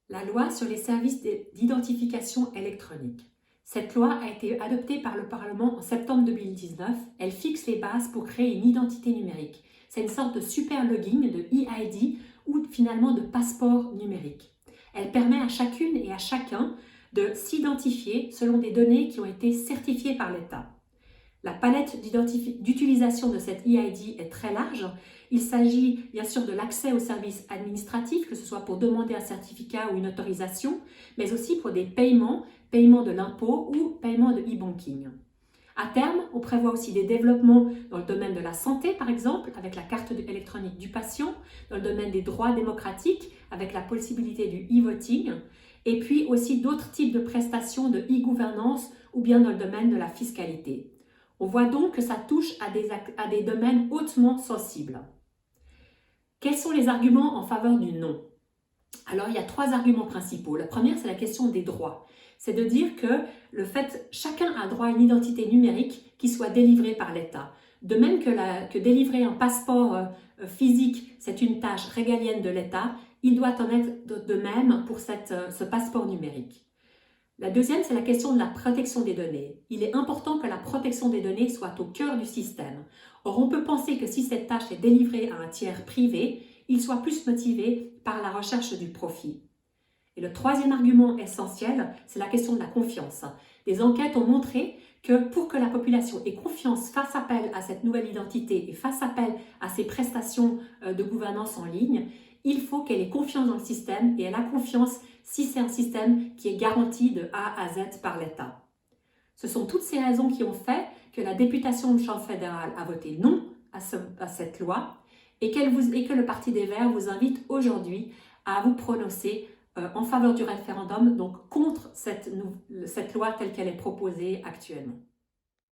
La loi sur les services d'identification électronique. Cette loi a été adoptée par le Parlement en septembre 2019. Elle fixe les bases pour créer une identité numérique. C'est une sorte de super login, de e-ID ou finalement de passeport numérique. Elle permet à chacune et à chacun de s'identifier selon des données qui ont été certifiées par l'État. La palette d'utilisation de cette e-ID est très large. Il s'agit bien sûr de l'accès aux services administratifs, que ce soit pour demander un certificat ou une autorisation, mais aussi pour des paiements, paiement de l'impôt ou paiement de e-banking. À terme, on prévoit aussi des développements dans le domaine de la santé, par exemple, avec la carte électronique du patient, dans le domaine des droits démocratiques, avec la possibilité du e-voting, et puis aussi d'autres types de prestations de e-gouvernance ou bien dans le domaine de la fiscalité. On voit donc que ça touche à des domaines hautement sensibles. Quels sont les arguments en faveur du non? Alors, il y a trois arguments principaux. La première, c'est la question des droits. C'est de dire que chacun a droit à une identité numérique qui soit délivrée par l'État. De même que délivrer un passeport physique, c'est une tâche régalienne de l'État, il doit en être de même pour ce passeport numérique. La deuxième, c'est la question de la protection des données. Il est important que la protection des données soit au cœur du système. Or, on peut penser que si cette tâche est délivrée à un tiers privé, il soit plus motivé par la recherche du profit. Et le troisième argument essentiel, c'est la question de la confiance. Des enquêtes ont montré que pour que la population ait confiance, fasse appel à cette nouvelle identité et fasse appel à ces prestations de gouvernance en ligne, il faut qu'elle ait confiance dans le système et elle a confiance si c'est un système qui est garanti de A à Z par l'État. Ce sont toutes ces raisons qui ont fait que la députation de Chambre fédérale a voté non à cette loi et que le Parti des Verts vous invite aujourd'hui à vous prononcer en faveur du référendum, donc contre cette loi telle qu'elle est proposée actuellement.